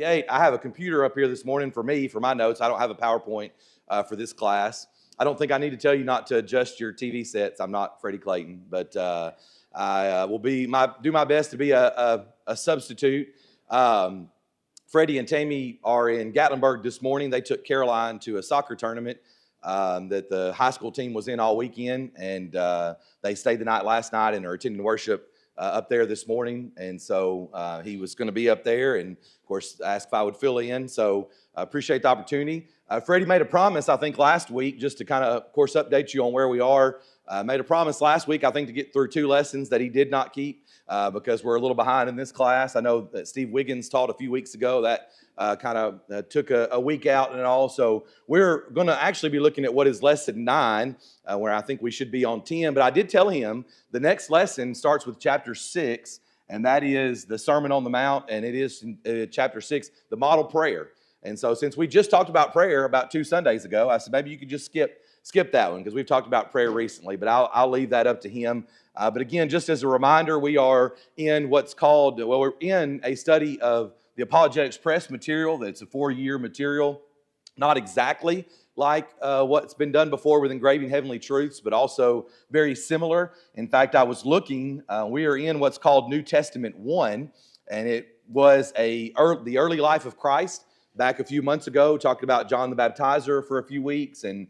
I have a computer up here this morning for me, for my notes. I don't have a PowerPoint for this class. I don't think I need to tell you not to adjust your TV sets. I'm not Freddie Clayton, but I will do my best to be a substitute. Freddie and Tammy are in Gatlinburg this morning. They took Caroline to a soccer tournament that the high school team was in all weekend, and they stayed the night last night and are attending worship up there this morning. And so he was going to be up there, and of course asked if I would fill in. So I appreciate the opportunity. Freddie made a promise, I think, last week, just to kind of course, update you on where we are. Made a promise last week, I think, to get through 2 lessons that he did not keep because we're a little behind in this class. I know that Steve Wiggins taught a few weeks ago. That kind of took a week out and all. So we're going to actually be looking at what is lesson 9, where I think we should be on 10. But I did tell him the next lesson starts with chapter 6, and that is the Sermon on the Mount, and it is chapter 6, the model prayer. And so since we just talked about prayer about 2 Sundays ago, I said maybe you could just skip that one because we've talked about prayer recently, but I'll leave that up to him. But again, just as a reminder, we are in we're in a study of the Apologetics Press material. That's a 4-year material, not exactly like what's been done before with Engraving Heavenly Truths, but also very similar. In fact, I was looking, we are in what's called New Testament 1, and it was the early life of Christ. Back a few months ago, talked about John the Baptizer for a few weeks and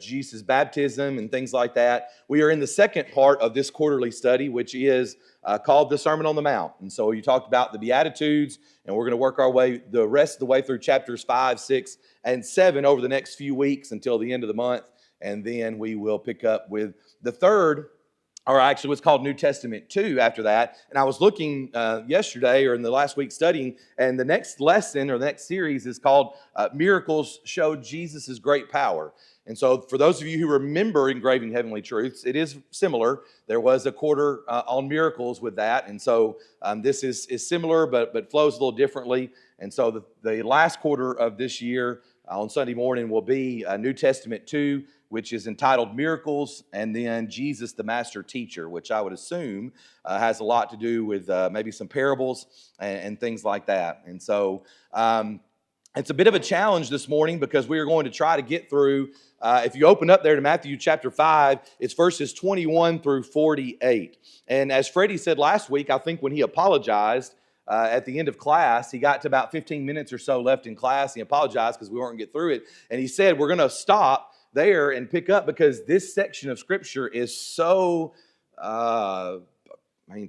Jesus' baptism and things like that. We are in the second part of this quarterly study, which is called the Sermon on the Mount. And so you talked about the Beatitudes, and we're going to work our way the rest of the way through chapters 5, 6, and 7 over the next few weeks until the end of the month. And then we will pick up with the third, or actually what's called New Testament 2 after that. And I was looking yesterday or in the last week studying, and the next lesson or the next series is called Miracles Show Jesus' Great Power. And so for those of you who remember Engraving Heavenly Truths, it is similar. There was a quarter on miracles with that. And so this is similar, but flows a little differently. And so the last quarter of this year on Sunday morning will be New Testament 2, which is entitled Miracles, and then Jesus the Master Teacher, which I would assume has a lot to do with maybe some parables and things like that. And so it's a bit of a challenge this morning because we are going to try to get through, if you open up there to Matthew chapter 5, it's verses 21 through 48. And as Freddie said last week, I think when he apologized at the end of class, he got to about 15 minutes or so left in class. He apologized because we weren't going to get through it. And he said, we're going to stop there and pick up because this section of Scripture is so,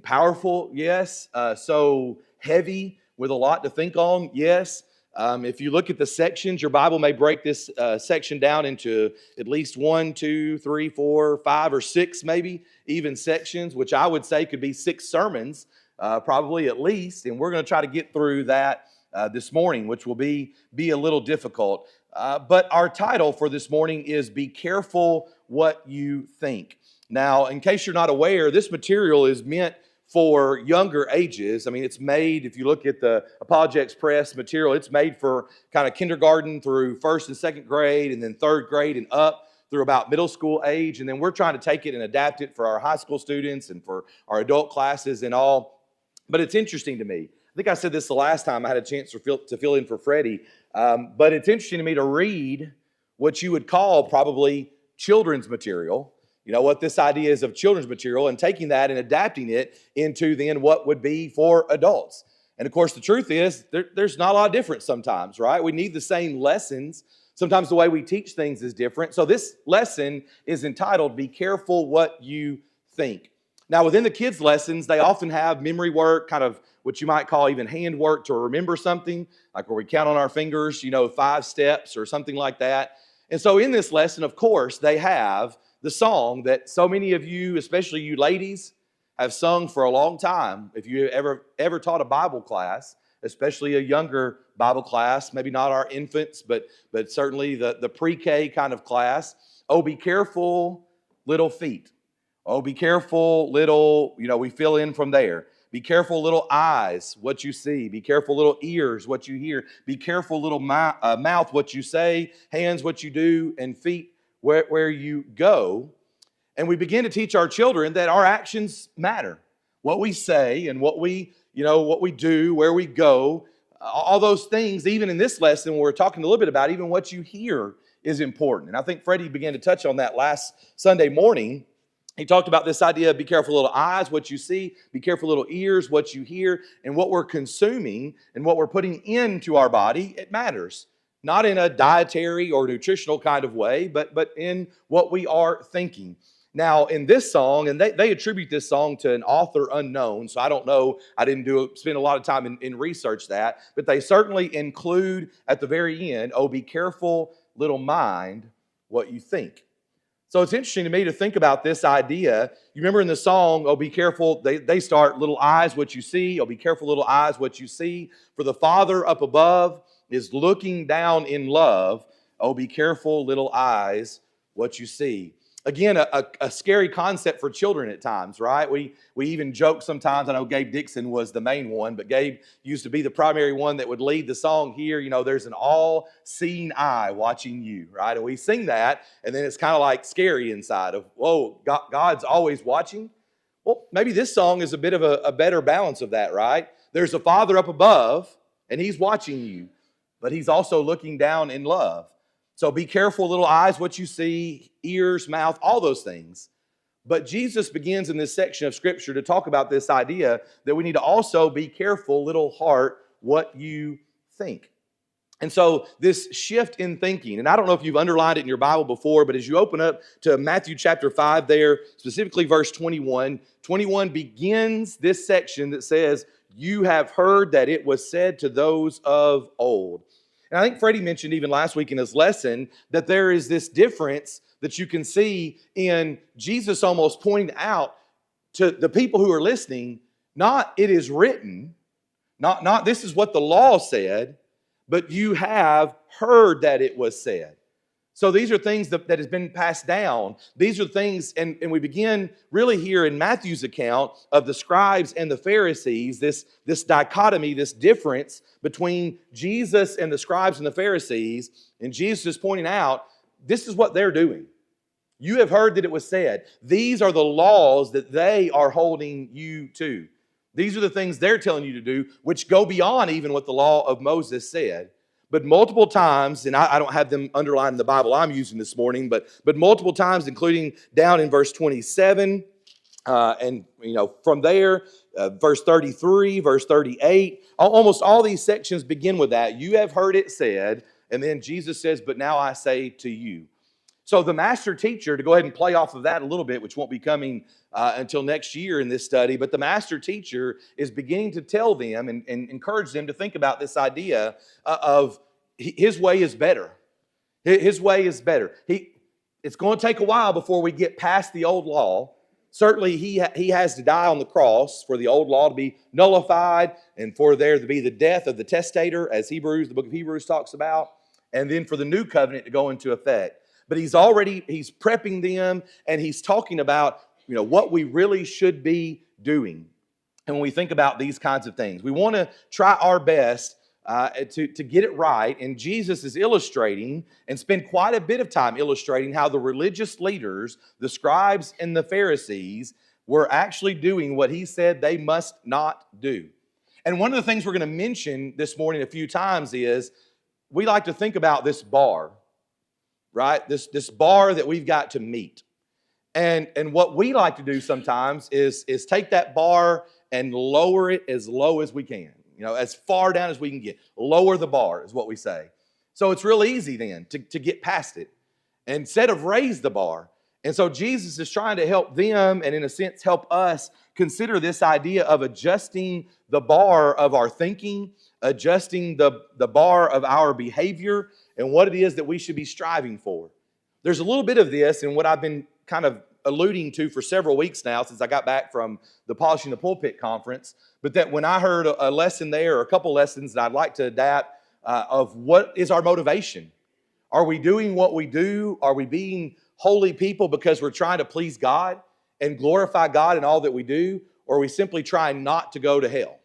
powerful, yes, so heavy with a lot to think on, yes. If you look at the sections, your Bible may break this section down into at least 1, 2, 3, 4, 5, or 6 maybe even sections, which I would say could be 6 sermons, probably at least. And we're going to try to get through that this morning, which will be a little difficult. But our title for this morning is Be Careful What You Think. Now, in case you're not aware, this material is meant for younger ages. I mean, it's made, if you look at the Apologetics Press material, it's made for kind of kindergarten through 1st and 2nd grade, and then 3rd grade and up through about middle school age. And then we're trying to take it and adapt it for our high school students and for our adult classes and all. But it's interesting to me. I think I said this the last time I had a chance to fill in for Freddie. But it's interesting to me to read what you would call probably children's material. You know, what this idea is of children's material, and taking that and adapting it into then what would be for adults. And of course, the truth is there's not a lot of difference sometimes, right? We need the same lessons. Sometimes the way we teach things is different. So this lesson is entitled, Be Careful What You Think. Now, within the kids' lessons, they often have memory work, kind of what you might call even hand work to remember something, like where we count on our fingers, 5 steps or something like that. And so in this lesson, of course, they have the song that so many of you, especially you ladies, have sung for a long time. If you ever taught a Bible class, especially a younger Bible class, maybe not our infants, but certainly the pre-K kind of class. Oh, be careful, little feet. Oh, be careful, little, we fill in from there. Be careful, little eyes, what you see. Be careful, little ears, what you hear. Be careful, little mouth, what you say. Hands, what you do. And feet, where you go. And we begin to teach our children that our actions matter. What we say and what we do, where we go, All those things, even in this lesson, we're talking a little bit about even what you hear is important. And I think Freddie began to touch on that last Sunday morning. He talked about this idea of be careful little eyes, what you see, be careful little ears, what you hear, and what we're consuming and what we're putting into our body, it matters. Not in a dietary or nutritional kind of way, but in what we are thinking. Now, in this song, and they attribute this song to an author unknown, so I don't know, I didn't spend a lot of time in research that, but they certainly include at the very end, oh, be careful, little mind, what you think. So it's interesting to me to think about this idea. You remember in the song, oh, be careful, they start, little eyes, what you see. Oh, be careful, little eyes, what you see. For the Father up above is looking down in love. Oh, be careful, little eyes, what you see. Again, a scary concept for children at times, right? We even joke sometimes. I know Gabe Dixon was the main one, but Gabe used to be the primary one that would lead the song here. You know, there's an all-seeing eye watching you, right? And we sing that, and then it's kind of like scary inside of, whoa, God's always watching. Well, maybe this song is a bit of a better balance of that, right? There's a Father up above, and He's watching you, but He's also looking down in love. So be careful, little eyes, what you see, ears, mouth, all those things. But Jesus begins in this section of Scripture to talk about this idea that we need to also be careful, little heart, what you think. And so this shift in thinking, and I don't know if you've underlined it in your Bible before, but as you open up to Matthew chapter 5 there, specifically verse 21, 21 begins this section that says, you have heard that it was said to those of old. And I think Freddie mentioned even last week in his lesson that there is this difference that you can see in Jesus almost pointing out to the people who are listening, not it is written, not this is what the law said, but you have heard that it was said. So these are things that has been passed down. These are things, and we begin really here in Matthew's account of the scribes and the Pharisees, this dichotomy, this difference between Jesus and the scribes and the Pharisees. And Jesus is pointing out, this is what they're doing. You have heard that it was said. These are the laws that they are holding you to. These are the things they're telling you to do, which go beyond even what the law of Moses said. But multiple times, and I don't have them underlined in the Bible I'm using this morning, but multiple times, including down in verse 27, and from there, verse 33, verse 38, almost all these sections begin with that. You have heard it said, and then Jesus says, but now I say to you. So the master teacher, to go ahead and play off of that a little bit, which won't be coming until next year in this study, but the master teacher is beginning to tell them and encourage them to think about this idea of his way is better. His way is better. It's going to take a while before we get past the old law. Certainly he has to die on the cross for the old law to be nullified and for there to be the death of the testator, as the book of Hebrews talks about, and then for the new covenant to go into effect. But he's prepping them, and he's talking about, what we really should be doing. And when we think about these kinds of things, we want to try our best to get it right. And Jesus is illustrating and spend quite a bit of time illustrating how the religious leaders, the scribes and the Pharisees, were actually doing what he said they must not do. And one of the things we're going to mention this morning a few times is we like to think about this bar. Right? This bar that we've got to meet. And what we like to do sometimes is take that bar and lower it as low as we can. As far down as we can get. Lower the bar is what we say. So it's real easy then to get past it. Instead of raise the bar. And so Jesus is trying to help them and in a sense help us consider this idea of adjusting the bar of our thinking, adjusting the bar of our behavior, and what it is that we should be striving for. There's a little bit of this in what I've been kind of alluding to for several weeks now since I got back from the Polishing the Pulpit conference, but that when I heard a lesson there, or a couple lessons that I'd like to adapt of what is our motivation. Are we doing what we do? Are we being holy people because we're trying to please God and glorify God in all that we do? Or are we simply trying not to go to hell?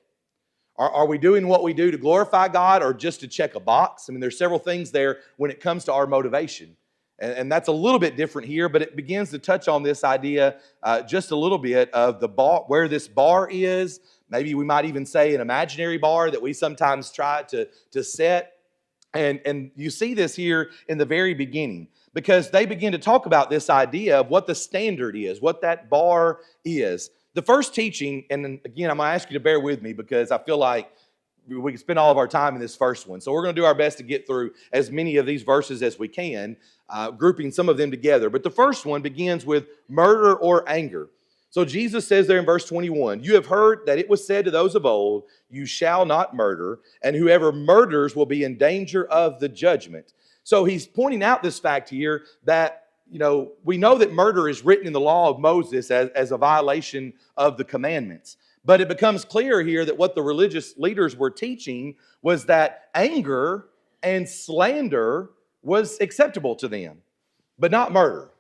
Are we doing what we do to glorify God or just to check a box? I mean, there's several things there when it comes to our motivation. And that's a little bit different here, but it begins to touch on this idea just a little bit of the bar, where this bar is. Maybe we might even say an imaginary bar that we sometimes try to set. And you see this here in the very beginning, because they begin to talk about this idea of what the standard is, what that bar is. The first teaching, and again, I'm going to ask you to bear with me because I feel like we can spend all of our time in this first one. So we're going to do our best to get through as many of these verses as we can, grouping some of them together. But the first one begins with murder or anger. So Jesus says there in verse 21, "You have heard that it was said to those of old, 'You shall not murder, and whoever murders will be in danger of the judgment.'" So he's pointing out this fact here that, we know that murder is written in the law of Moses as a violation of the commandments. But it becomes clear here that what the religious leaders were teaching was that anger and slander was acceptable to them, but not murder.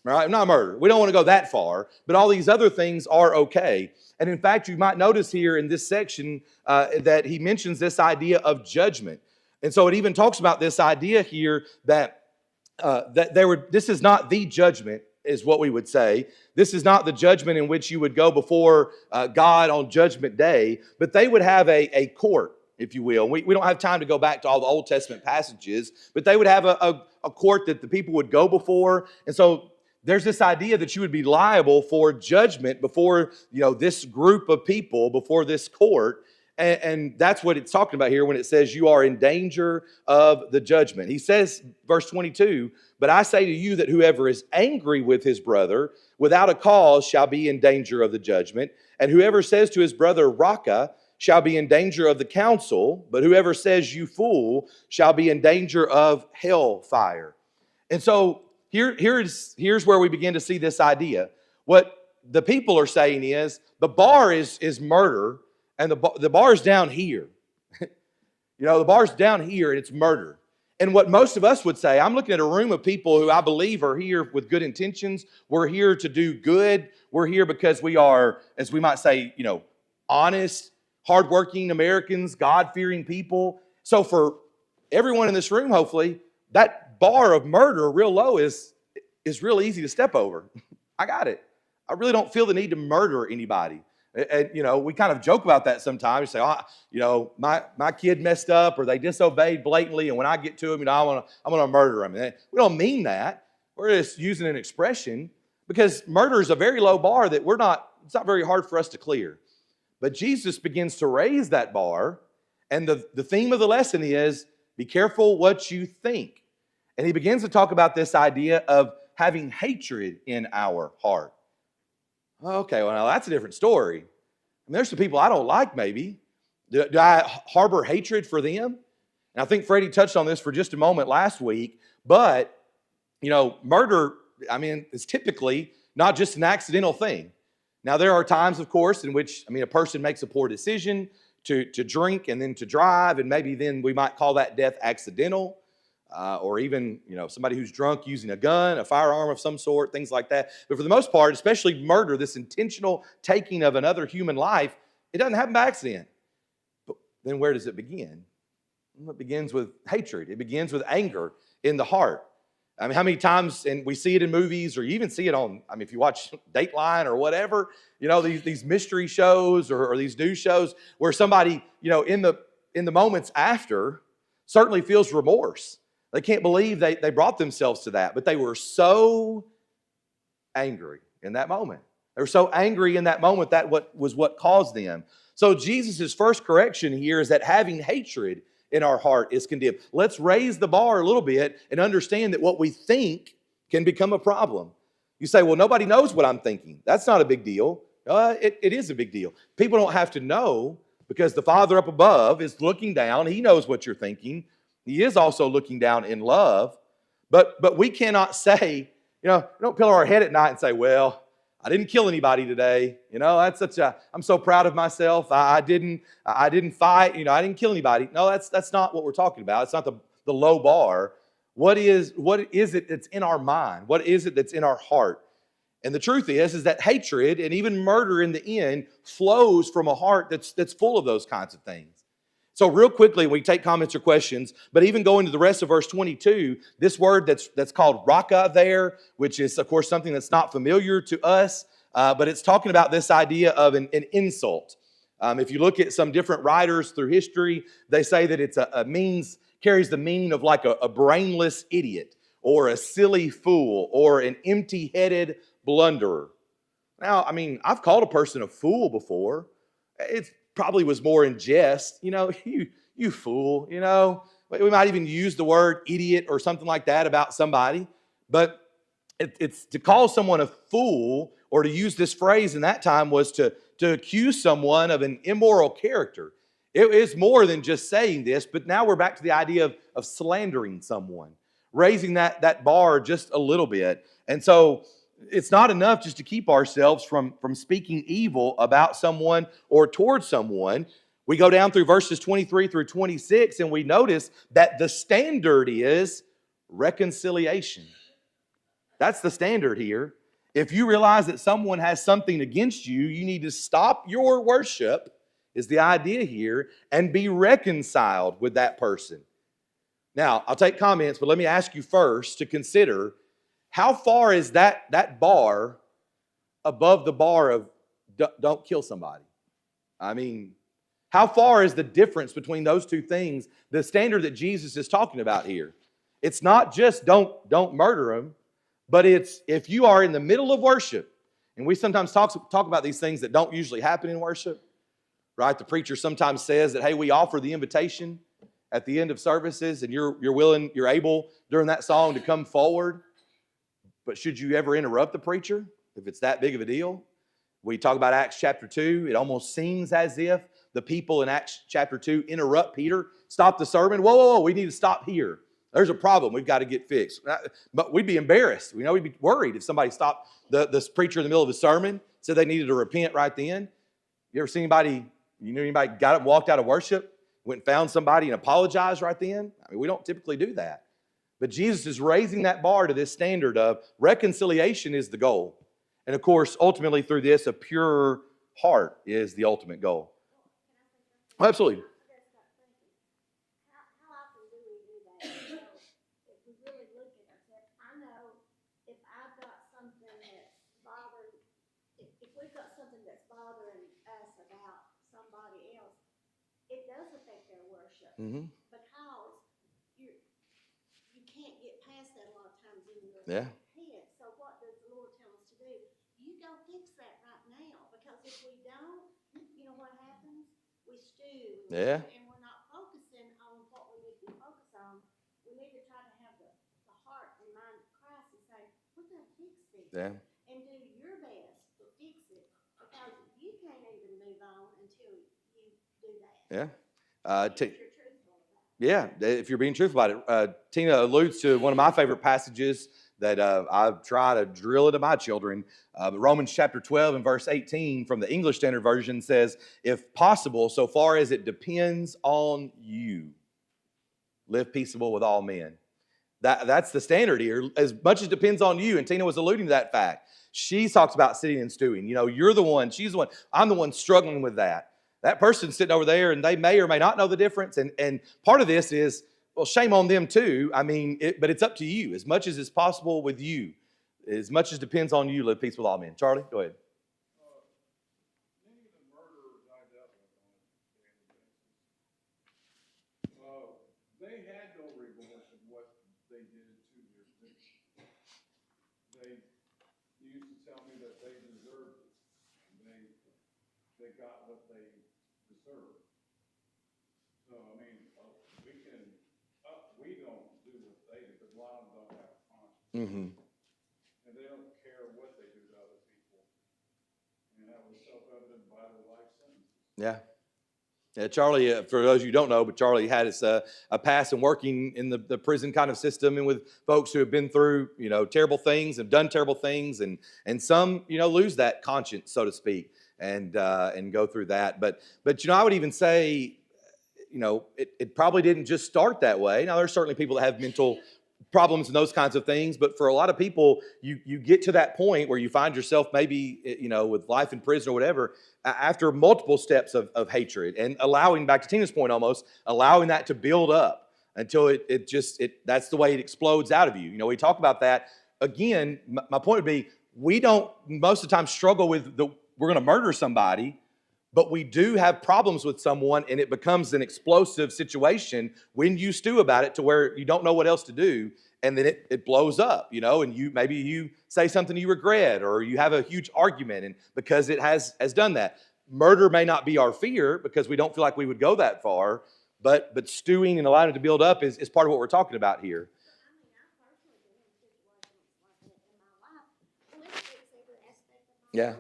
Right? Not murder. We don't want to go that far, but all these other things are okay. And in fact, you might notice here in this section that he mentions this idea of judgment. And so it even talks about this idea here that this is not the judgment, is what we would say. This is not the judgment in which you would go before God on Judgment Day, but they would have a court, if you will. We don't have time to go back to all the Old Testament passages, but they would have a court that the people would go before. And so there's this idea that you would be liable for judgment before this group of people, before this court. And that's what it's talking about here when it says you are in danger of the judgment. He says, verse 22, "But I say to you that whoever is angry with his brother without a cause shall be in danger of the judgment. And whoever says to his brother, Raka, shall be in danger of the council. But whoever says, you fool, shall be in danger of hell fire." And so here's where we begin to see this idea. What the people are saying is the bar is murder, and the bar's down here. The bar's down here, and it's murder. And what most of us would say, I'm looking at a room of people who I believe are here with good intentions. We're here to do good. We're here because we are, as we might say, honest, hardworking Americans, God-fearing people. So for everyone in this room, hopefully, that bar of murder real low is real easy to step over. I got it. I really don't feel the need to murder anybody. And, we kind of joke about that sometimes. Say, my kid messed up or they disobeyed blatantly, and when I get to them, I'm going to murder them. And we don't mean that. We're just using an expression because murder is a very low bar that it's not very hard for us to clear. But Jesus begins to raise that bar, and the theme of the lesson is, be careful what you think. And he begins to talk about this idea of having hatred in our heart. Okay, well, now that's a different story. There's some people I don't like, maybe. Do I harbor hatred for them? And I think Freddie touched on this for just a moment last week. But, murder, is typically not just an accidental thing. Now, there are times, of course, in which, a person makes a poor decision to drink and then to drive, and maybe then we might call that death accidental. Or even, somebody who's drunk using a gun, a firearm of some sort, things like that. But for the most part, especially murder, this intentional taking of another human life, it doesn't happen by accident. But then where does it begin? Well, it begins with hatred. It begins with anger in the heart. How many times, and we see it in movies, or you even see it on, if you watch Dateline or whatever, these mystery shows or these news shows where somebody, in the moments after certainly feels remorse. They can't believe they brought themselves to that, but they were so angry in that moment. They were so angry in that moment that was what caused them. So Jesus' first correction here is that having hatred in our heart is condemned. Let's raise the bar a little bit and understand that what we think can become a problem. You say, well, nobody knows what I'm thinking. That's not a big deal. It is a big deal. People don't have to know because the Father up above is looking down. He knows what you're thinking. He is also looking down in love, but we cannot say, don't pillow our head at night and say, well, I didn't kill anybody today. I'm so proud of myself. I didn't fight. I didn't kill anybody. No, that's not what we're talking about. It's not the low bar. What is it that's in our mind? What is it that's in our heart? And the truth is that hatred and even murder in the end flows from a heart that's full of those kinds of things. So real quickly, we take comments or questions, but even going to the rest of verse 22, this word that's called raka there, which is, of course, something that's not familiar to us, but it's talking about this idea of an insult. If you look at some different writers through history, they say that it's carries the meaning of like a brainless idiot or a silly fool or an empty-headed blunderer. Now, I mean, I've called a person a fool before. It probably was more in jest, you fool, We might even use the word idiot or something like that about somebody. But it's to call someone a fool or to use this phrase in that time was to accuse someone of an immoral character. It is more than just saying this, but now we're back to the idea of slandering someone, raising that bar just a little bit. And so it's not enough just to keep ourselves from speaking evil about someone or towards someone. We go down through verses 23 through 26, and we notice that the standard is reconciliation. That's the standard here. If you realize that someone has something against you, you need to stop your worship, is the idea here, and be reconciled with that person. Now, I'll take comments, but let me ask you first to consider, how far is that bar above the bar of don't kill somebody? I mean, how far is the difference between those two things, the standard that Jesus is talking about here? It's not just don't murder them, but it's if you are in the middle of worship, and we sometimes talk about these things that don't usually happen in worship, right? The preacher sometimes says that, hey, we offer the invitation at the end of services, and you're willing, you're able during that song to come forward. But should you ever interrupt the preacher if it's that big of a deal? We talk about Acts chapter 2. It almost seems as if the people in Acts chapter 2 interrupt Peter, stop the sermon. Whoa, we need to stop here. There's a problem we've got to get fixed. But we'd be embarrassed. We'd be worried if somebody stopped the preacher in the middle of a sermon, said they needed to repent right then. You ever seen anybody got up and walked out of worship, went and found somebody and apologized right then? I mean, we don't typically do that. But Jesus is raising that bar to this standard of reconciliation is the goal. And of course, ultimately through this, a pure heart is the ultimate goal. Oh, absolutely. How often do we do that? If we really look at ourselves, I know if I've got something that's bothering, if we've got something that's bothering us about somebody else, it does affect their worship. Mm-hmm. Because you can't get past that a lot of times in your Yeah. head. So what does the Lord tell us to do? You go fix that right now. Because if we don't, you know what happens? We stew. Yeah. And we're not focusing on what we need to focus on. We need to try to have the heart and mind of Christ and say, we're going to fix this. Yeah. And do your best to fix it. Because you can't even move on until you do that. Yeah. Yeah, if you're being truthful about it. Tina alludes to one of my favorite passages that I try to drill into my children. Romans chapter 12 and verse 18 from the English Standard Version says, if possible, so far as it depends on you, live peaceable with all men. That's the standard here. As much as it depends on you, and Tina was alluding to that fact. She talks about sitting and stewing. You're the one, she's the one, I'm the one struggling with that. That person's sitting over there, and they may or may not know the difference. And part of this is, well, shame on them too. I mean, but it's up to you. As much as it's possible with you, as much as depends on you, live peace with all men. Charlie, go ahead. Many of the murderers I dealt with on a daily basis, they had no remorse of what they did to their victim. They used to tell me that they deserved it. They got what they deserved. So, I mean, we don't do what they do, because a lot of them don't have a conscience. Mm-hmm. And they don't care what they do to other people. And that was self-evident by their life sentences. Yeah. Yeah, Charlie, for those of you who don't know, but Charlie had a past in working in the prison kind of system and with folks who have been through, terrible things, have done terrible things, and some, lose that conscience, so to speak, and go through that. But I would even say, it probably didn't just start that way. Now, there's certainly people that have mental problems and those kinds of things. But for a lot of people, you get to that point where you find yourself maybe, with life in prison or whatever, after multiple steps of hatred and allowing, back to Tina's point almost, allowing that to build up until that's the way it explodes out of you. We talk about that. Again, my point would be, we don't most of the time struggle with we're going to murder somebody, but we do have problems with someone, and it becomes an explosive situation when you stew about it to where you don't know what else to do, and then it blows up, and maybe you say something you regret, or you have a huge argument, and because it has done that. Murder may not be our fear because we don't feel like we would go that far, but stewing and allowing it to build up is part of what we're talking about here. Yeah.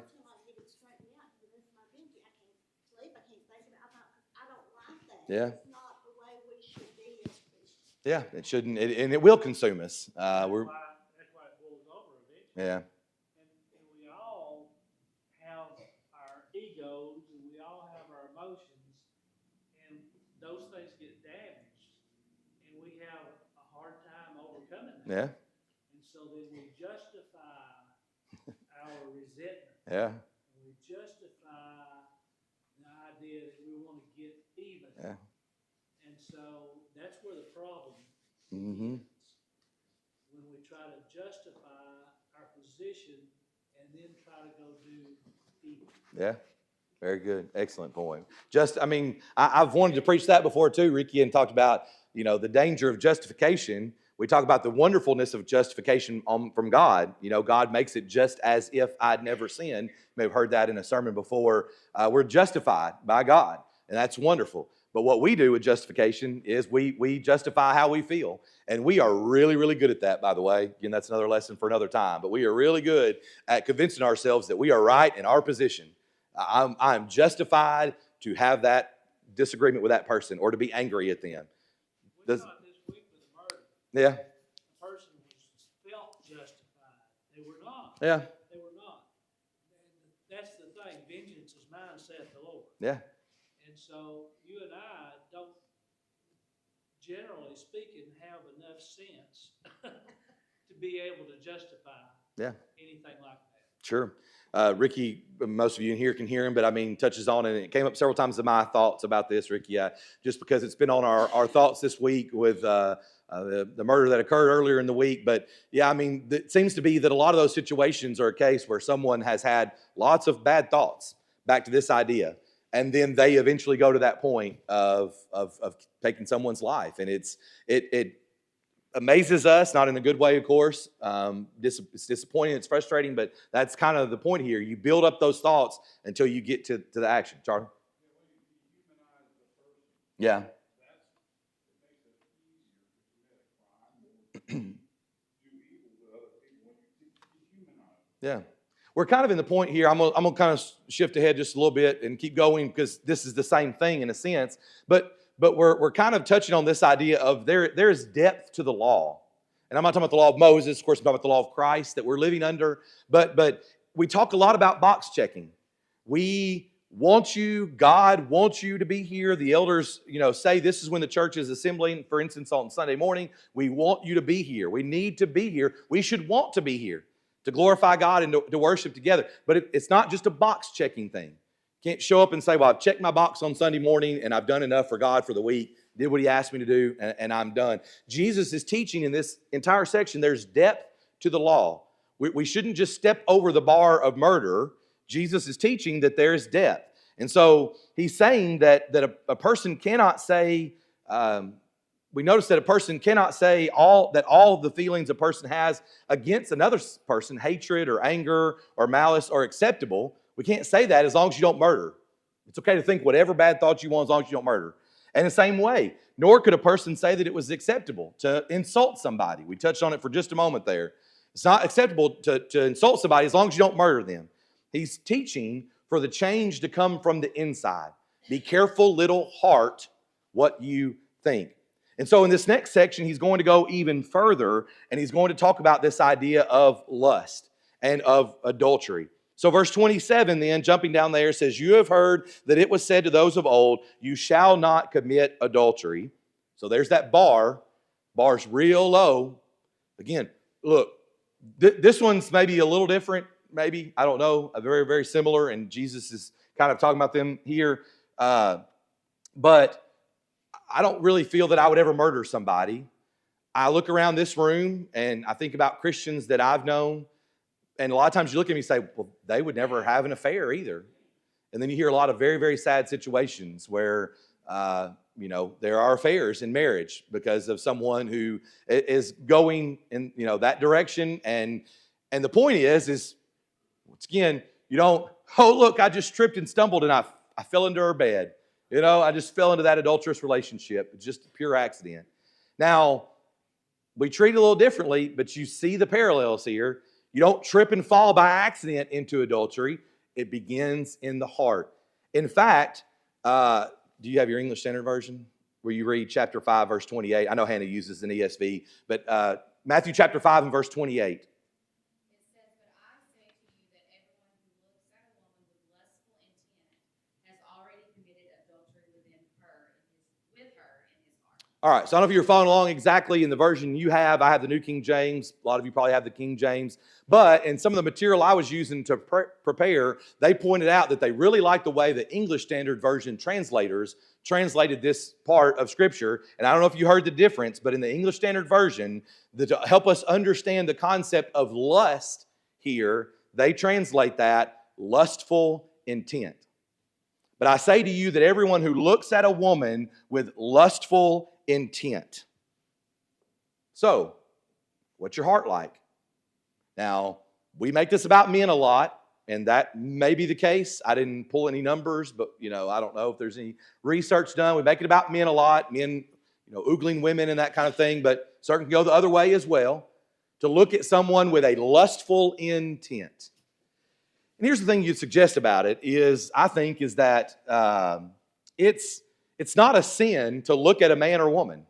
Yeah. It's not the way we should be as Christians. Yeah, it shouldn't, and it will consume us. That's why it boils over eventually. Yeah. And we all have our egos, and we all have our emotions, and those things get damaged, and we have a hard time overcoming that. Yeah. And so then we justify our resentment. Yeah. We justify the idea that we want to get even. Yeah. And so that's where the problem Mm-hmm. is. When we try to justify our position and then try to go do evil. Yeah. Very good. Excellent point. I've wanted to preach that before too, Ricky, and talked about, the danger of justification. We talk about the wonderfulness of justification from God. God makes it just as if I'd never sinned. You may have heard that in a sermon before. We're justified by God, and that's wonderful. But what we do with justification is we justify how we feel. And we are really, really good at that, by the way. Again, that's another lesson for another time. But we are really good at convincing ourselves that we are right in our position. I'm justified to have that disagreement with that person or to be angry at them. We saw it this week with the murder. Yeah. The person felt justified. They were not. Yeah. They were not. And that's the thing. Vengeance is mine, saith the Lord. Yeah. And so you and I don't, generally speaking, have enough sense to be able to justify anything like that. Sure. Ricky, most of you in here can hear him, but touches on it. And it came up several times in my thoughts about this, Ricky, just because it's been on our thoughts this week with the murder that occurred earlier in the week. But yeah, it seems to be that a lot of those situations are a case where someone has had lots of bad thoughts back to this idea. And then they eventually go to that point of taking someone's life. And it amazes us, not in a good way, of course. It's disappointing, it's frustrating, but that's kind of the point here. You build up those thoughts until you get to the action. Charlie? Yeah. Yeah. We're kind of in the point here. I'm gonna kind of shift ahead just a little bit and keep going because this is the same thing in a sense. But we're kind of touching on this idea of there is depth to the law. And I'm not talking about the law of Moses, of course, I'm talking about the law of Christ that we're living under. But we talk a lot about box checking. We want you, God wants you to be here. The elders, say this is when the church is assembling, for instance, on Sunday morning. We want you to be here. We need to be here. We should want to be here to glorify God and to worship together. But it's not just a box checking thing. You can't show up and say, well, I've checked my box on Sunday morning and I've done enough for God for the week, did what he asked me to do, and I'm done. Jesus is teaching in this entire section, there's depth to the law. We shouldn't just step over the bar of murder. Jesus is teaching that there's depth. And so he's saying that a person cannot say, we notice that a person cannot say all the feelings a person has against another person, hatred or anger or malice, are acceptable. We can't say that as long as you don't murder. It's okay to think whatever bad thoughts you want as long as you don't murder. And the same way, nor could a person say that it was acceptable to insult somebody. We touched on it for just a moment there. It's not acceptable to insult somebody as long as you don't murder them. He's teaching for the change to come from the inside. Be careful, little heart, what you think. And so in this next section, he's going to go even further, and he's going to talk about this idea of lust and of adultery. So verse 27 then, jumping down there, says, you have heard that it was said to those of old, you shall not commit adultery. So there's that bar. Bar's real low. Again, look, this one's maybe a little different, maybe, I don't know, very, very similar, and Jesus is kind of talking about them here. But I don't really feel that I would ever murder somebody. I look around this room and I think about Christians that I've known, and a lot of times you look at me and say, well, they would never have an affair either. And then you hear a lot of very, very sad situations where, there are affairs in marriage because of someone who is going in, that direction. And the point is once again, you don't, oh, look, I just tripped and stumbled and I fell into her bed. I just fell into that adulterous relationship. It's just a pure accident. Now, we treat it a little differently, but you see the parallels here. You don't trip and fall by accident into adultery. It begins in the heart. In fact, do you have your English Standard Version where you read chapter 5, verse 28? I know Hannah uses an ESV, but Matthew chapter 5 and verse 28. All right, so I don't know if you're following along exactly in the version you have. I have the New King James. A lot of you probably have the King James. But in some of the material I was using to prepare, they pointed out that they really liked the way the English Standard Version translators translated this part of Scripture. And I don't know if you heard the difference, but in the English Standard Version, to help us understand the concept of lust here, they translate that lustful intent. But I say to you that everyone who looks at a woman with lustful intent. So, what's your heart like? Now, we make this about men a lot, and that may be the case. I didn't pull any numbers, but I don't know if there's any research done. We make it about men a lot, men, oogling women and that kind of thing, but certainly can go the other way as well, to look at someone with a lustful intent. And here's the thing you'd suggest about it is that it's not a sin to look at a man or woman.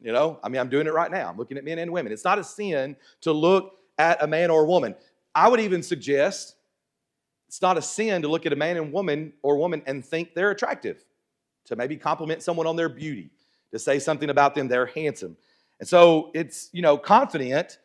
I'm doing it right now. I'm looking at men and women. It's not a sin to look at a man or a woman. I would even suggest it's not a sin to look at a man and woman and think they're attractive, to maybe compliment someone on their beauty, to say something about them, they're handsome. And so it's, confident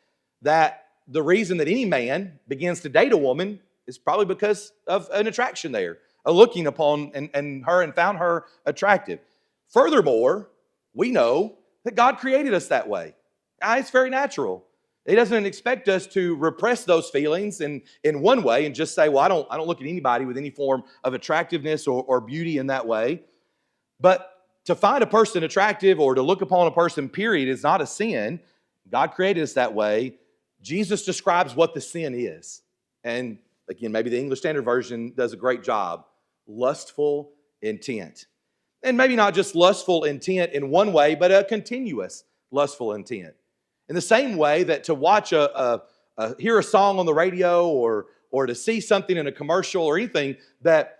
that the reason that any man begins to date a woman is probably because of an attraction there, a looking upon and her and found her attractive. Furthermore, we know that God created us that way. It's very natural. He doesn't expect us to repress those feelings in one way and just say, well, I don't look at anybody with any form of attractiveness or beauty in that way. But to find a person attractive or to look upon a person, period, is not a sin. God created us that way. Jesus describes what the sin is. And again, maybe the English Standard Version does a great job. Lustful intent. And maybe not just lustful intent in one way, but a continuous lustful intent. In the same way that to watch hear a song on the radio or to see something in a commercial or anything that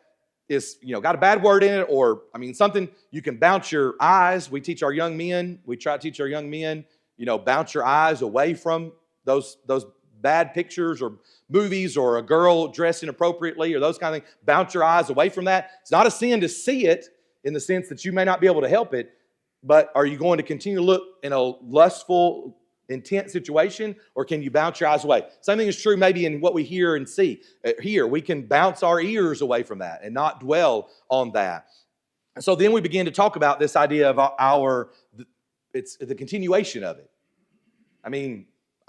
is, got a bad word in it or, something you can bounce your eyes. We try to teach our young men, bounce your eyes away from those bad pictures or movies or a girl dressed inappropriately or those kind of things. Bounce your eyes away from that. It's not a sin to see it in the sense that you may not be able to help it, but are you going to continue to look in a lustful, intense situation, or can you bounce your eyes away? Same thing is true maybe in what we hear and see. Here, we can bounce our ears away from that and not dwell on that. And so then we begin to talk about this idea of it's the continuation of it. I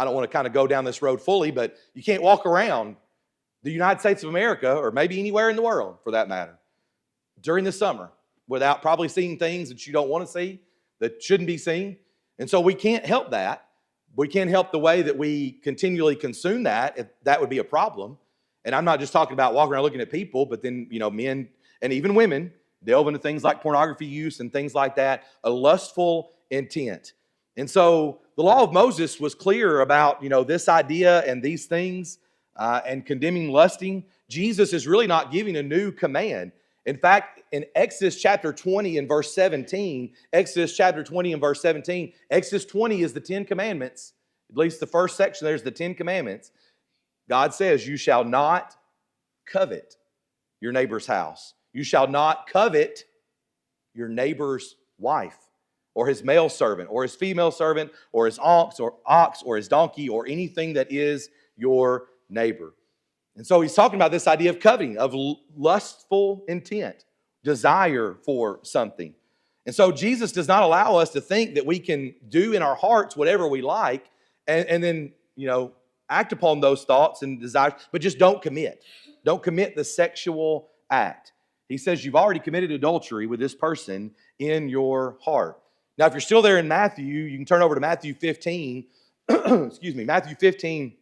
don't want to kind of go down this road fully, but you can't walk around the United States of America, or maybe anywhere in the world for that matter, during the summer without probably seeing things that you don't want to see, that shouldn't be seen. And so we can't help that. We can't help the way that we continually consume that, if that would be a problem. And I'm not just talking about walking around looking at people, but then, men and even women delve into things like pornography use and things like that, a lustful intent. And so the law of Moses was clear about, this idea and these things and condemning lusting. Jesus is really not giving a new command. In fact, in Exodus chapter 20 and verse 17, Exodus 20 is the 10 commandments. At least the first section, there's the 10 commandments. God says, you shall not covet your neighbor's house. You shall not covet your neighbor's wife. or his male servant, or his female servant, or his ox, or his donkey, or anything that is your neighbor. And so he's talking about this idea of coveting, of lustful intent, desire for something. And so Jesus does not allow us to think that we can do in our hearts whatever we like and then, act upon those thoughts and desires, but just don't commit. Don't commit the sexual act. He says you've already committed adultery with this person in your heart. Now, if you're still there in Matthew, you can turn over to Matthew 15, Matthew 15,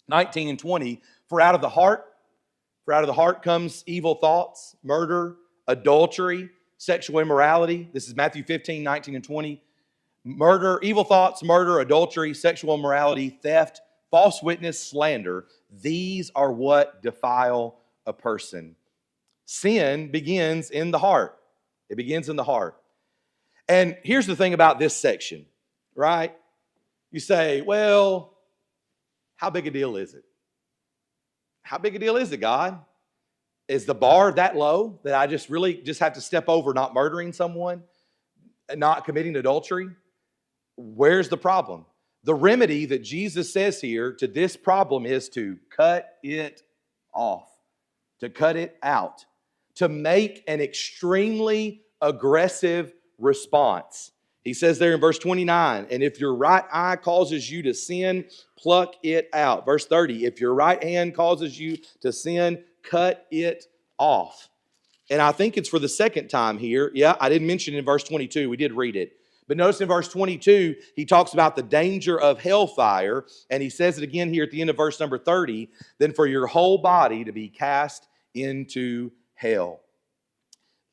19 and 20. For out of the heart comes evil thoughts, murder, adultery, sexual immorality. This is Matthew 15, 19 and 20. Murder, evil thoughts, murder, adultery, sexual immorality, theft, false witness, slander. These are what defile a person. Sin begins in the heart. It begins in the heart. And here's the thing about this section, right? You say, well, how big a deal is it? How big a deal is it, God? Is the bar that low that I just have to step over not murdering someone and not committing adultery? Where's the problem? The remedy that Jesus says here to this problem is to cut it off, to cut it out, to make an extremely aggressive response. He says there in verse 29, and if your right eye causes you to sin, pluck it out. Verse 30, if your right hand causes you to sin, cut it off. And I think it's for the second time here. Yeah, I didn't mention it in verse 22. We did read it. But notice in verse 22, he talks about the danger of hellfire, and he says it again here at the end of verse number 30, then for your whole body to be cast into hell.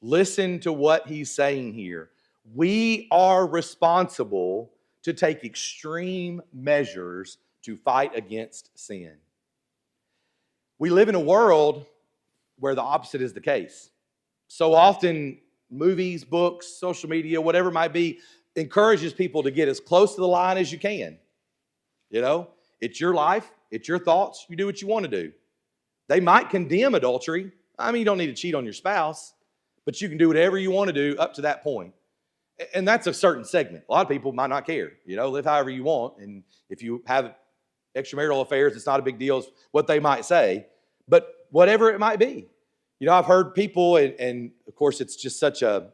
Listen to what he's saying here. We are responsible to take extreme measures to fight against sin. We live in a world where the opposite is the case. So often, movies, books, social media, whatever it might be, encourages people to get as close to the line as you can. It's your life, it's your thoughts, you do what you want to do. They might condemn adultery. You don't need to cheat on your spouse, but you can do whatever you want to do up to that point. And that's a certain segment. A lot of people might not care. Live however you want. And if you have extramarital affairs, it's not a big deal, is what they might say. But whatever it might be. I've heard people, and of course it's just such a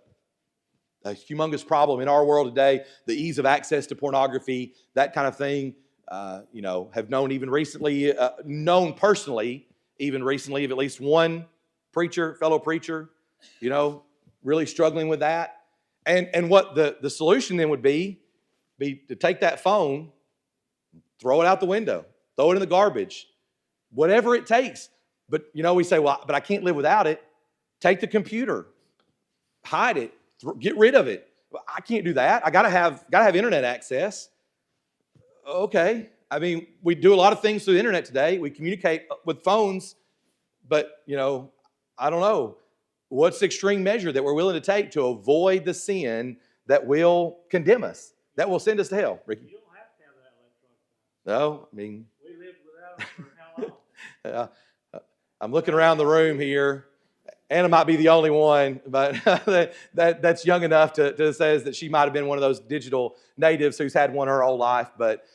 humongous problem in our world today, the ease of access to pornography, that kind of thing, have known even recently, known personally, even recently, of at least one fellow preacher, really struggling with that. And what the solution then would be to take that phone, throw it out the window, throw it in the garbage, whatever it takes. But, we say, well, but I can't live without it. Take the computer, hide it, get rid of it. I can't do that. I gotta have internet access. Okay. We do a lot of things through the internet today. We communicate with phones, but, I don't know. What's the extreme measure that we're willing to take to avoid the sin that will condemn us, that will send us to hell, Ricky? You don't have to have that electronic. No, we lived without it for how long? I'm looking around the room here. Anna might be the only one, but that's young enough to say that she might have been one of those digital natives who's had one her whole life. But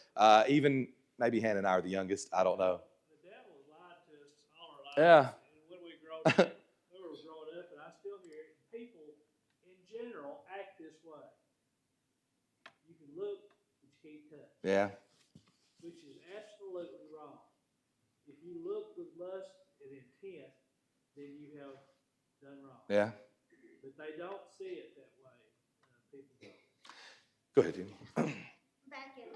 even maybe Hannah and I are the youngest. I don't know. The devil lied to us all our lives. Yeah. And when we were growing up, and I still hear it, people in general act this way. You can look, but you can't touch. Yeah. Which is absolutely wrong. If you look with lust and intent, then you have done wrong. Yeah. But they don't see it that way. People don't. Go ahead, Jimmy. Back in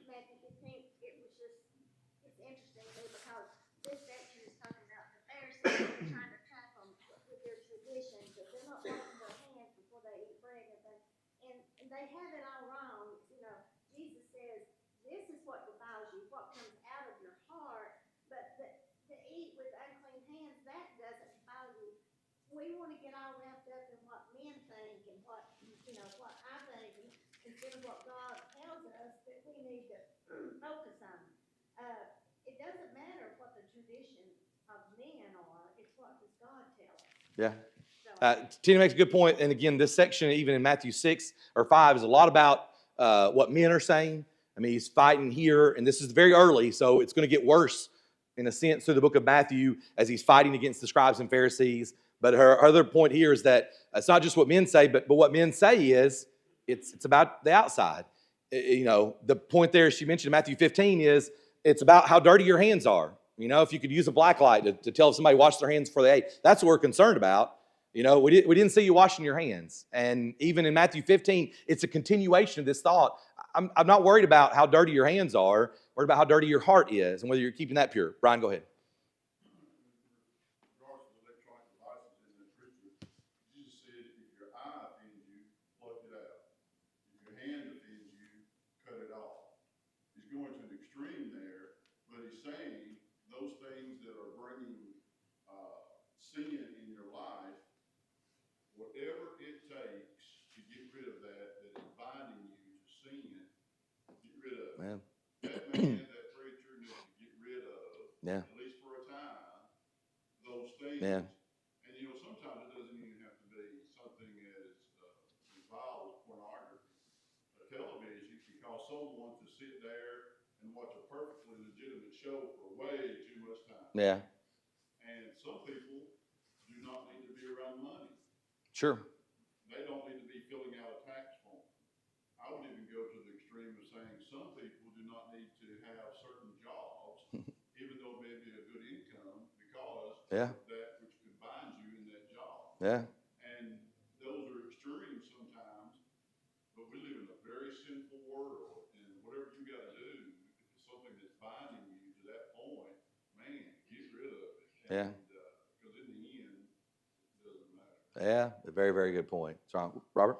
Matthew 15, it's interesting too, because this section is talking about the Pharisees trying to trap them with their traditions, that they're not washing their hands before they eat bread and things. And they have it all wrong. Jesus says, this is what defiles you, what comes out of your heart, but to eat with unclean hands, that doesn't defile you. We want to get all wrapped up in what men think and what I think, instead of what God tells us that we need to focus on. It doesn't matter what the traditions of men are, it's what does God tell us. Yeah. So Tina makes a good point. And again, this section, even in Matthew 6 or 5, is a lot about what men are saying. I mean, he's fighting here, and this is very early, so it's going to get worse in a sense through the book of Matthew as he's fighting against the scribes and Pharisees. But her other point here is that it's not just what men say, but what men say is it's about the outside. You know, the point there she mentioned in Matthew 15 is it's about how dirty your hands are. You know, if you could use a black light to tell if somebody washed their hands before they ate, that's what we're concerned about. You know, we didn't see you washing your hands. And even in Matthew 15, it's a continuation of this thought. I'm not worried about how dirty your hands are. I'm worried about how dirty your heart is and whether you're keeping that pure. Brian, go ahead. Regardless of electronic devices in the scripture, Jesus said, if your eye offends you, pluck it out. If your hand offends you, cut it off. He's going to an extreme there, but he's saying those things that are bringing sin in your life, whatever it takes to get rid of that is binding you to sin, get rid of it. Man. That man, that preacher needs to get rid of, Yeah. at least for a time, those things. Yeah. And you know, sometimes it doesn't even have to be something as vile as pornography. A television can cause someone to sit there and watch a perfectly legitimate show for way too much time. Yeah. And some people do not need to be around money. Sure. They don't need to be filling out a tax form. I would even go to the extreme of saying some people do not need to have certain jobs, even though it may be a good income, because Yeah. of that which could bind you in that job. Yeah. And those are extremes sometimes, but we live in a very sinful world, and whatever you got to do, if it's something that's binding you to that point, man, get rid of it. Yeah. Because in the end, it doesn't matter. Yeah. A very, very good point. So, Robert?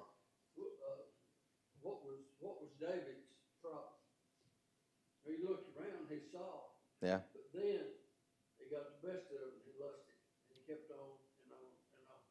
What was David's problem? He looked around, he saw, Yeah. but then he got the best of him, he lusted, and he kept on and on and on.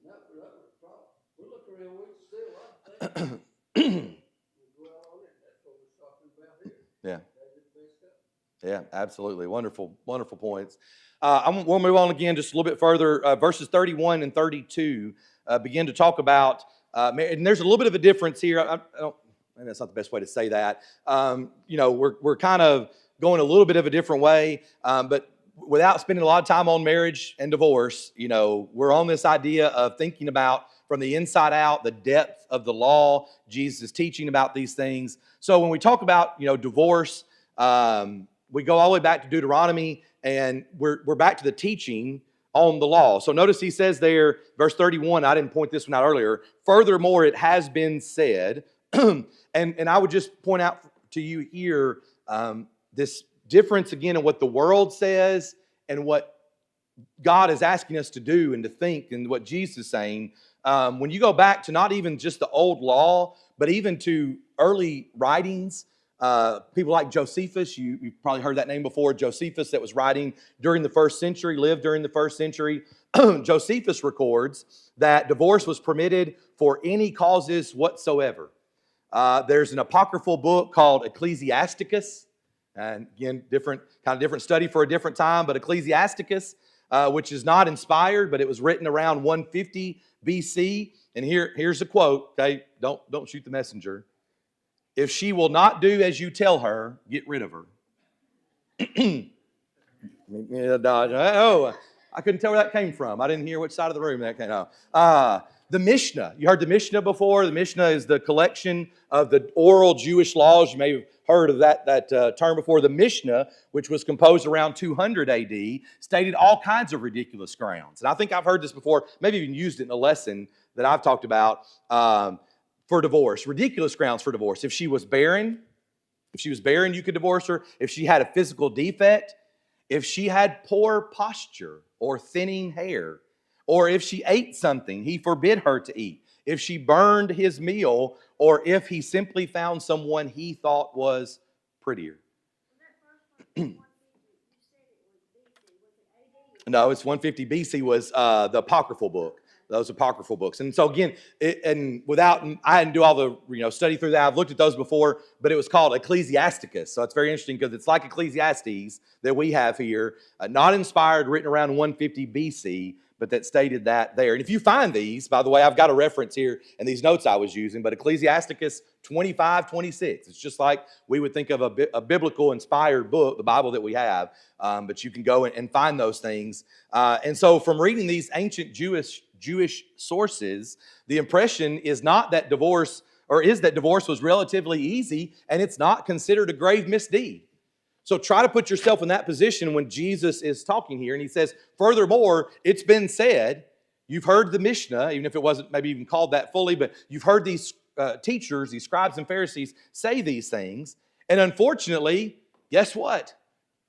And that was the problem. We look around, we still, I think, we dwell on it, that's what we're talking about here. Yeah. David messed up. Yeah, absolutely. Wonderful, wonderful points. We'll move on again just a little bit further. Verses 31 and 32 begin to talk about, and there's a little bit of a difference here. I don't, maybe that's not the best way to say that. You know, we're kind of going a little bit of a different way, but without spending a lot of time on marriage and divorce, you know, we're on this idea of thinking about from the inside out, the depth of the law. Jesus is teaching about these things. So when we talk about, you know, divorce, we go all the way back to Deuteronomy, and we're back to the teaching on the law. So notice he says there, verse 31, I didn't point this one out earlier, furthermore, it has been said, and I would just point out to you here this difference again in what the world says and what God is asking us to do and to think and what Jesus is saying. When you go back to not even just the old law, but even to early writings, people like Josephus, you've probably heard that name before, Josephus that was writing during the first century, lived during the first century. Josephus records that divorce was permitted for any causes whatsoever. There's an apocryphal book called Ecclesiasticus, and again, different study for a different time, but Ecclesiasticus, which is not inspired, but it was written around 150 BC. And here's a quote, okay? Don't shoot the messenger. If she will not do as you tell her, get rid of her. Oh, I couldn't tell where that came from. I didn't hear which side of the room that came from. The Mishnah. You heard the Mishnah before? The Mishnah is the collection of the oral Jewish laws. You may have heard of that term before. The Mishnah, which was composed around 200 AD, stated all kinds of ridiculous grounds. And I think I've heard this before, maybe even used it in a lesson that I've talked about for divorce. Ridiculous grounds for divorce. If she was barren, you could divorce her. If she had a physical defect, if she had poor posture or thinning hair, or if she ate something he forbid her to eat, if she burned his meal, or if he simply found someone he thought was prettier. No, it's 150 BC was the apocryphal book. Those apocryphal books. And so again, I hadn't do all the study through that. I've looked at those before, but it was called Ecclesiasticus. So it's very interesting because it's like Ecclesiastes that we have here, not inspired, written around 150 BC, but that stated that there. And if you find these, by the way, I've got a reference here in these notes I was using, but Ecclesiasticus 25:26. It's just like we would think of a biblical inspired book, the Bible that we have, but you can go and find those things. And so from reading these ancient Jewish sources, the impression is not that divorce, or is that divorce was relatively easy and it's not considered a grave misdeed. So try to put yourself in that position when Jesus is talking here. And he says, furthermore, it's been said, you've heard the Mishnah, even if it wasn't maybe even called that fully, but you've heard these teachers, these scribes and Pharisees say these things. And unfortunately, guess what?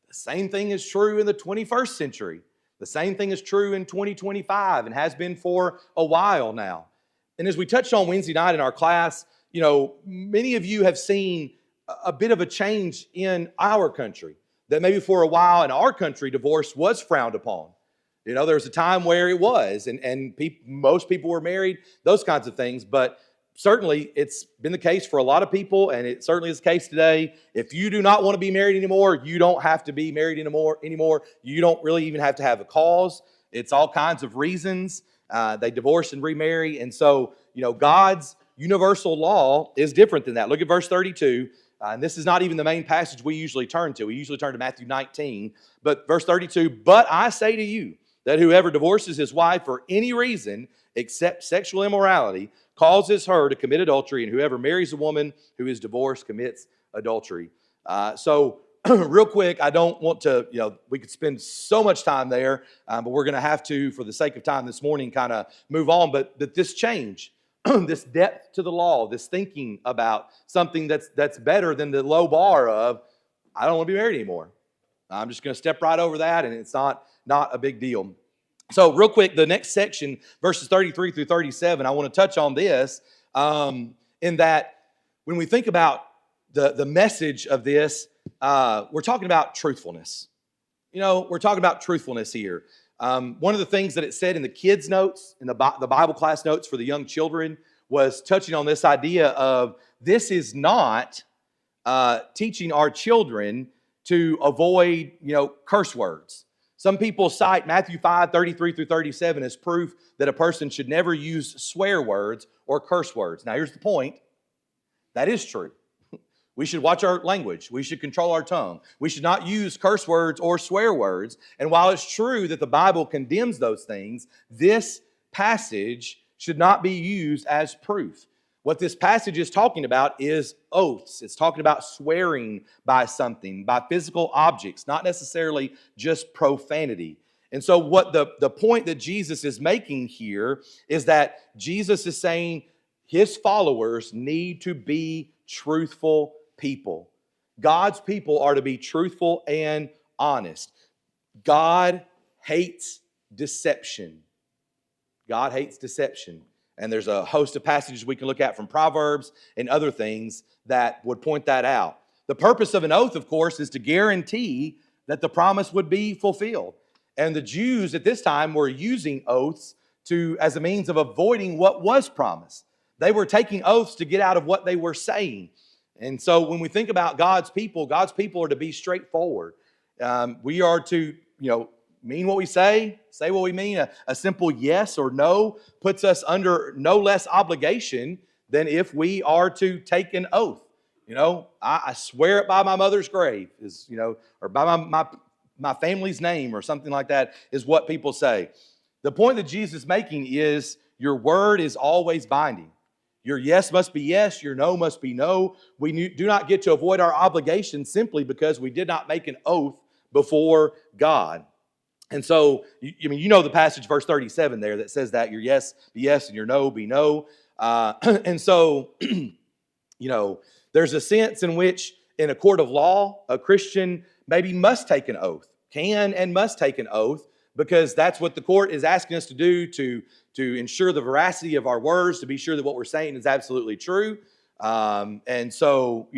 The same thing is true in the 21st century. The same thing is true in 2025 and has been for a while now. And as we touched on Wednesday night in our class, many of you have seen a bit of a change in our country, that maybe for a while in our country, divorce was frowned upon. There was a time where it was, and most people were married, those kinds of things. But certainly it's been the case for a lot of people, and it certainly is the case today. If you do not want to be married anymore, you don't have to be married anymore. You don't really even have to have a cause. It's all kinds of reasons. They divorce and remarry. And so, God's universal law is different than that. Look at verse 32. And this is not even the main passage we usually turn to. We usually turn to Matthew 19. But verse 32, but I say to you that whoever divorces his wife for any reason except sexual immorality causes her to commit adultery, and whoever marries a woman who is divorced commits adultery. So real quick, I don't want to, we could spend so much time there, but we're going to have to, for the sake of time this morning, kind of move on. But this change, this depth to the law, this thinking about something that's better than the low bar of, I don't want to be married anymore. I'm just going to step right over that, and it's not a big deal. So real quick, the next section, verses 33 through 37, I want to touch on this in that when we think about the message of this, we're talking about truthfulness. We're talking about truthfulness here. One of the things that it said in the kids' notes, in the Bible class notes for the young children, was touching on this idea of this is not teaching our children to avoid, curse words. Some people cite Matthew 5:33 through 37 as proof that a person should never use swear words or curse words. Now, here's the point. That is true. We should watch our language. We should control our tongue. We should not use curse words or swear words. And while it's true that the Bible condemns those things, this passage should not be used as proof. What this passage is talking about is oaths. It's talking about swearing by something, by physical objects, not necessarily just profanity. And so what the point that Jesus is making here is that Jesus is saying his followers need to be truthful people. God's people are to be truthful and honest. God hates deception. God hates deception. And there's a host of passages we can look at from Proverbs and other things that would point that out. The purpose of an oath, of course, is to guarantee that the promise would be fulfilled. And the Jews at this time were using oaths as a means of avoiding what was promised. They were taking oaths to get out of what they were saying. And so when we think about God's people are to be straightforward. We are to, mean what we say what we mean. A simple yes or no puts us under no less obligation than if we are to take an oath. I swear it by my mother's grave, or by my family's name or something like that is what people say. The point that Jesus is making is your word is always binding. Your yes must be yes, your no must be no. We do not get to avoid our obligation simply because we did not make an oath before God. And so, the passage, verse 37 there, that says that your yes be yes and your no be no. And so, there's a sense in which in a court of law, a Christian maybe must take an oath, can and must take an oath, because that's what the court is asking us to do to ensure the veracity of our words, to be sure that what we're saying is absolutely true. And so,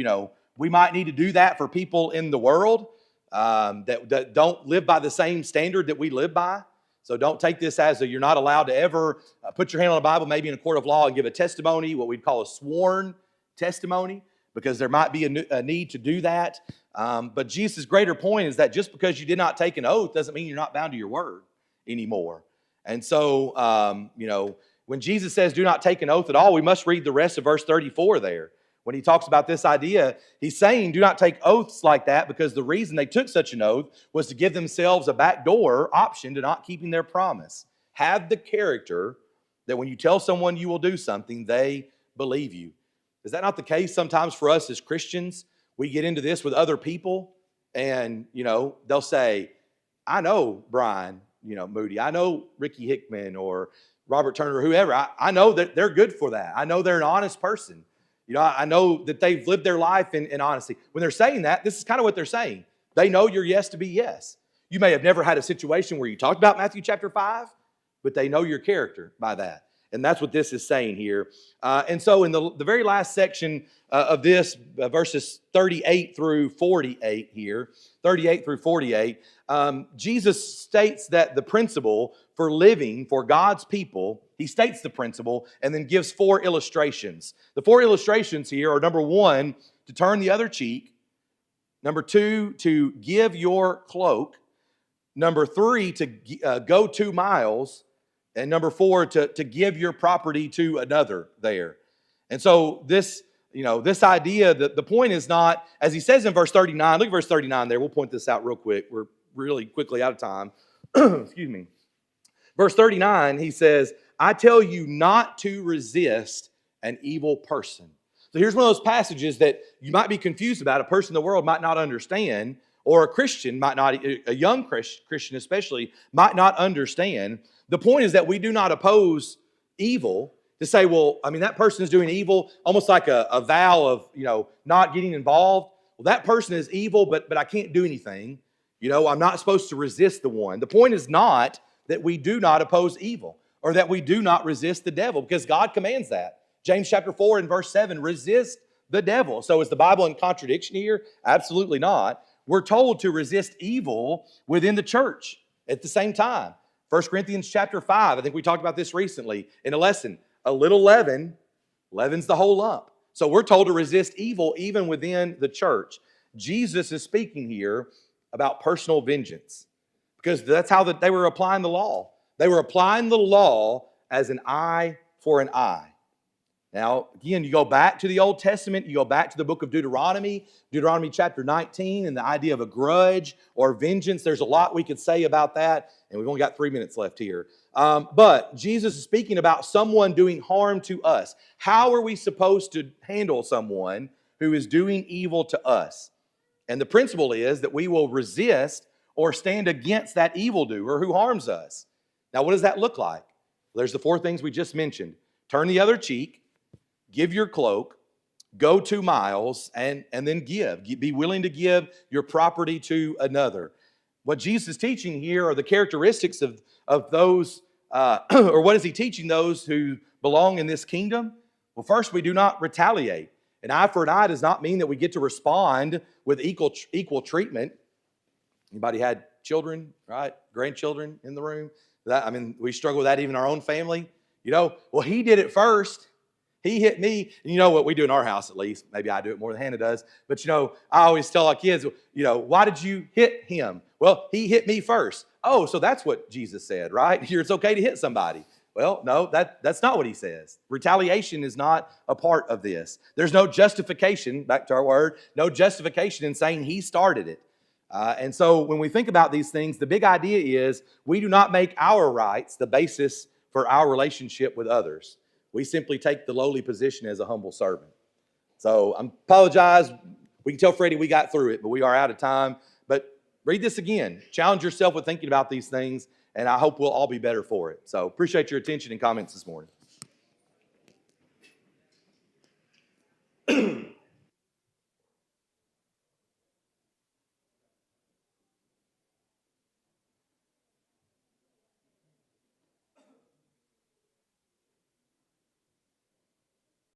we might need to do that for people in the world that don't live by the same standard that we live by. So don't take this as you're not allowed to ever put your hand on a Bible, maybe in a court of law, and give a testimony, what we'd call a sworn testimony, because there might be a need to do that. But Jesus' greater point is that just because you did not take an oath doesn't mean you're not bound to your word anymore. And so, when Jesus says do not take an oath at all, we must read the rest of verse 34 there. When he talks about this idea, he's saying do not take oaths like that, because the reason they took such an oath was to give themselves a backdoor option to not keeping their promise. Have the character that when you tell someone you will do something, they believe you. Is that not the case sometimes for us as Christians? We get into this with other people and, they'll say, I know Brian, Moody. I know Ricky Hickman or Robert Turner or whoever. I know that they're good for that. I know they're an honest person. I know that they've lived their life in honesty. When they're saying that, this is kind of what they're saying. They know your yes to be yes. You may have never had a situation where you talked about Matthew chapter 5, but they know your character by that. And that's what this is saying here. And so in the very last section of this, verses 38 through 48 here, 38 through 48, Jesus states that the principle for living for God's people, he states the principle and then gives 4 illustrations. The 4 illustrations here are, number 1, to turn the other cheek. Number 2, to give your cloak. Number 3, to go 2 miles. And number 4, to give your property to another there. And so this idea, the point is not, as he says in verse 39, look at verse 39 there. We'll point this out real quick. We're really quickly out of time. Excuse me. Verse 39, he says, I tell you not to resist an evil person. So here's one of those passages that you might be confused about. A person in the world might not understand, or a Christian might not, a young Christian especially, might not understand. The point is that we do not oppose evil to say, well, that person is doing evil, almost like a vow of, not getting involved. Well, that person is evil, but I can't do anything. I'm not supposed to resist the one. The point is not that we do not oppose evil or that we do not resist the devil, because God commands that. James chapter 4 and verse 7, resist the devil. So is the Bible in contradiction here? Absolutely not. We're told to resist evil within the church at the same time. 1 Corinthians chapter 5, I think we talked about this recently in a lesson. A little leaven leavens the whole lump. So we're told to resist evil even within the church. Jesus is speaking here about personal vengeance, because that's how they were applying the law. They were applying the law as an eye for an eye. Now, again, you go back to the Old Testament, you go back to the book of Deuteronomy chapter 19, and the idea of a grudge or vengeance. There's a lot we could say about that, and we've only got 3 minutes left here. But Jesus is speaking about someone doing harm to us. How are we supposed to handle someone who is doing evil to us? And the principle is that we will resist or stand against that evildoer who harms us. Now, what does that look like? Well, there's the 4 things we just mentioned. Turn the other cheek, give your cloak, go 2 miles, and then give. Be willing to give your property to another. What Jesus is teaching here are the characteristics of those, or what is he teaching those who belong in this kingdom? Well, first, we do not retaliate. An eye for an eye does not mean that we get to respond with equal treatment. Anybody had children, right? Grandchildren in the room? We struggle with that even in our own family. Well, he did it first. He hit me. And you know what we do in our house, at least. Maybe I do it more than Hannah does. But, I always tell our kids, why did you hit him? Well, he hit me first. Oh, so that's what Jesus said, right? It's okay to hit somebody. Well, no, that's not what he says. Retaliation is not a part of this. There's no justification, back to our word, no justification in saying he started it. And so when we think about these things, the big idea is we do not make our rights the basis for our relationship with others. We simply take the lowly position as a humble servant. So I apologize. We can tell Freddie we got through it, but we are out of time. But read this again. Challenge yourself with thinking about these things, and I hope we'll all be better for it. So appreciate your attention and comments this morning.